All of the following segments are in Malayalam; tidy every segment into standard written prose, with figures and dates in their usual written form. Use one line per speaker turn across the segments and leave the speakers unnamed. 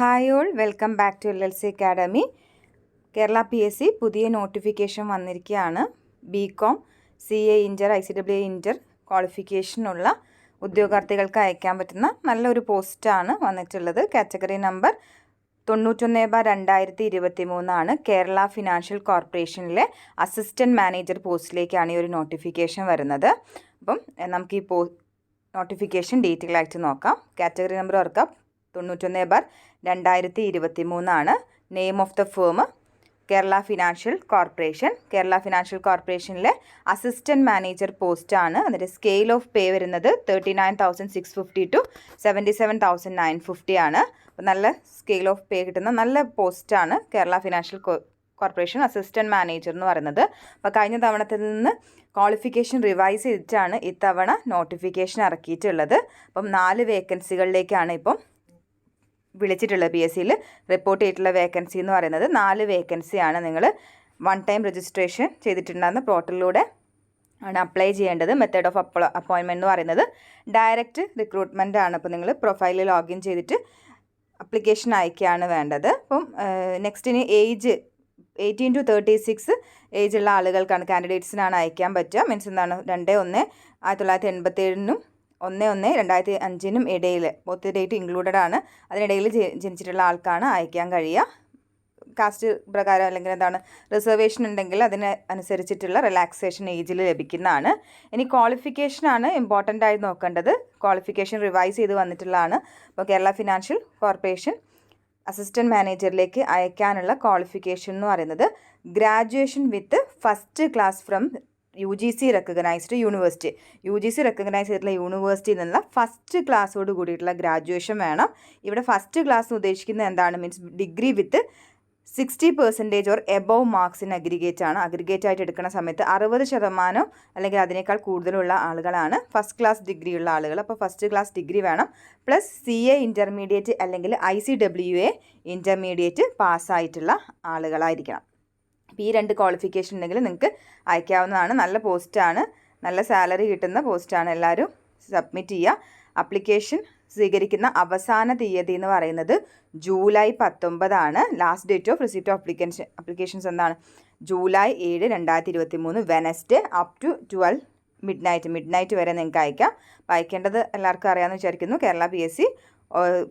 Hi all, welcome back to LLC academy. Kerala PSC പുതിയ നോട്ടിഫിക്കേഷൻ വന്നിരിക്കുകയാണ്. BCom CA inter ICAA inter ക്വാളിഫിക്കേഷനുള്ള ഉദ്യോഗാർത്ഥികൾക്ക് അയക്കാൻ പറ്റുന്ന നല്ലൊരു പോസ്റ്റാണ് വന്നിട്ടുള്ളത്. കാറ്റഗറി നമ്പർ 91/2023 കേരള ഫിനാൻഷ്യൽ കോർപ്പറേഷനിലെ അസിസ്റ്റൻറ്റ് മാനേജർ പോസ്റ്റിലേക്കാണ് ഈ ഒരു നോട്ടിഫിക്കേഷൻ വരുന്നത്. അപ്പം നമുക്ക് ഈ നോട്ടിഫിക്കേഷൻ ഡീറ്റെയിൽ ആയിട്ട് നോക്കാം. കാറ്റഗറി നമ്പർ ഓർക്കാം, 91/2023. Name of the firm Kerala financial corporation. Kerala financial കോർപ്പറേഷനിലെ അസിസ്റ്റൻറ്റ് മാനേജർ പോസ്റ്റാണ്. അതിൻ്റെ സ്കെയിൽ ഓഫ് പേ വരുന്നത് 39,650 to 77,950 ആണ്. അപ്പോൾ നല്ല സ്കെയിൽ ഓഫ് പേ കിട്ടുന്ന നല്ല പോസ്റ്റാണ് Kerala financial corporation assistant manager എന്ന് പറയുന്നത്. അപ്പോൾ കഴിഞ്ഞ തവണത്തിൽ നിന്ന് ക്വാളിഫിക്കേഷൻ റിവൈസ് ചെയ്തിട്ടാണ് ഇത്തവണ നോട്ടിഫിക്കേഷൻ ഇറക്കിയിട്ടുള്ളത്. അപ്പം 4 വേക്കൻസികളിലേക്കാണ് ഇപ്പം വിളിച്ചിട്ടുള്ളത്. PSCയിൽ റിപ്പോർട്ട് ചെയ്തിട്ടുള്ള വേക്കൻസി എന്ന് പറയുന്നത് 4 വേക്കൻസിയാണ്. നിങ്ങൾ 1 ടൈം രജിസ്ട്രേഷൻ ചെയ്തിട്ടുണ്ടാകുന്ന പോർട്ടലിലൂടെ ആണ് അപ്ലൈ ചെയ്യേണ്ടത്. മെത്തേഡ് ഓഫ് അപ്പോയിൻമെൻറ്റ് എന്ന് പറയുന്നത് ഡയറക്റ്റ് റിക്രൂട്ട്മെൻ്റ് ആണ്. അപ്പോൾ നിങ്ങൾ പ്രൊഫൈലിൽ ലോഗിൻ ചെയ്തിട്ട് അപ്ലിക്കേഷൻ അയക്കുകയാണ് വേണ്ടത്. അപ്പം നെക്സ്റ്റിന് ഏജ് 18 to 36 ഏജുള്ള ആളുകൾക്കാണ്, കാൻഡിഡേറ്റ്സിനാണ് അയക്കാൻ പറ്റുക. മീൻസ് എന്താണ് 2/1/1987 1/1/2005 ഇടയിൽ ബോത്ത് ഡേറ്റ് ഇൻക്ലൂഡഡ് ആണ്. അതിനിടയിൽ ജനിച്ചിട്ടുള്ള ആൾക്കാണ് അയക്കാൻ കഴിയുക. കാസ്റ്റ് പ്രകാരം അല്ലെങ്കിൽ എന്താണ് റിസർവേഷൻ ഉണ്ടെങ്കിൽ അതിന് അനുസരിച്ചിട്ടുള്ള റിലാക്സേഷൻ ഏജിൽ ലഭിക്കുന്നതാണ്. ഇനി ക്വാളിഫിക്കേഷനാണ് ഇമ്പോർട്ടൻ്റ് ആയി നോക്കേണ്ടത്. ക്വാളിഫിക്കേഷൻ റിവൈസ് ചെയ്ത് വന്നിട്ടുള്ളതാണ്. അപ്പോൾ കേരള ഫിനാൻഷ്യൽ കോർപ്പറേഷൻ അസിസ്റ്റൻറ്റ് മാനേജറിലേക്ക് അയക്കാനുള്ള ക്വാളിഫിക്കേഷൻ എന്ന് പറയുന്നത് graduation with first class from UGC recognised university. UGC recognise ചെയ്തിട്ടുള്ള യൂണിവേഴ്സിറ്റിയിൽ നിന്നുള്ള ഫസ്റ്റ് ക്ലാസ്സോട് കൂടിയിട്ടുള്ള ഗ്രാജുവേഷൻ വേണം. ഇവിടെ ഫസ്റ്റ് ക്ലാസ് ഉദ്ദേശിക്കുന്നത് എന്താണ്? Means degree with 60% or above marks in aggregate ആണ്. അഗ്രിഗേറ്റ് ആയിട്ട് എടുക്കുന്ന സമയത്ത് 60% അല്ലെങ്കിൽ അതിനേക്കാൾ കൂടുതലുള്ള ആളുകളാണ് ഫസ്റ്റ് ക്ലാസ് ഡിഗ്രി ഉള്ള ആളുകൾ. അപ്പോൾ ഫസ്റ്റ് ക്ലാസ് ഡിഗ്രി വേണം. പ്ലസ് CA ഇൻ്റർമീഡിയറ്റ് അല്ലെങ്കിൽ ICAA ഇൻ്റർമീഡിയറ്റ് പാസ്സായിട്ടുള്ള ആളുകളായിരിക്കണം. അപ്പോൾ ഈ 2 ക്വാളിഫിക്കേഷൻ ഉണ്ടെങ്കിൽ നിങ്ങൾക്ക് അയക്കാവുന്നതാണ്. നല്ല പോസ്റ്റാണ്, നല്ല സാലറി കിട്ടുന്ന പോസ്റ്റാണ്. എല്ലാവരും സബ്മിറ്റ് ചെയ്യുക. അപ്ലിക്കേഷൻ സ്വീകരിക്കുന്ന അവസാന തീയതി എന്ന് പറയുന്നത് ജൂലൈ 19 ആണ്. Last date of receipt of applications എന്താണ്? July 7, 2023 Wednesday up to 12 midnight വരെ നിങ്ങൾക്ക് അയക്കാം. അപ്പോൾ അയക്കേണ്ടത് എല്ലാവർക്കും അറിയാമെന്ന് വിചാരിക്കുന്നു. കേരള PSC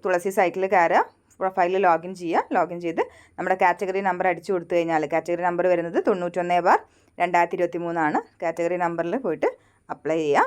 തുളസി സൈറ്റിൽ കയറുക, പ്രൊഫൈലിൽ ലോഗിൻ ചെയ്യുക. ലോഗിൻ ചെയ്ത് നമ്മുടെ കാറ്റഗറി നമ്പർ അടിച്ചു കൊടുത്തു കഴിഞ്ഞാൽ കാറ്റഗറി നമ്പർ വരുന്നത് 91/2023 ആണ്. കാറ്റഗറി നമ്പറിൽ പോയിട്ട് അപ്ലൈ ചെയ്യുക.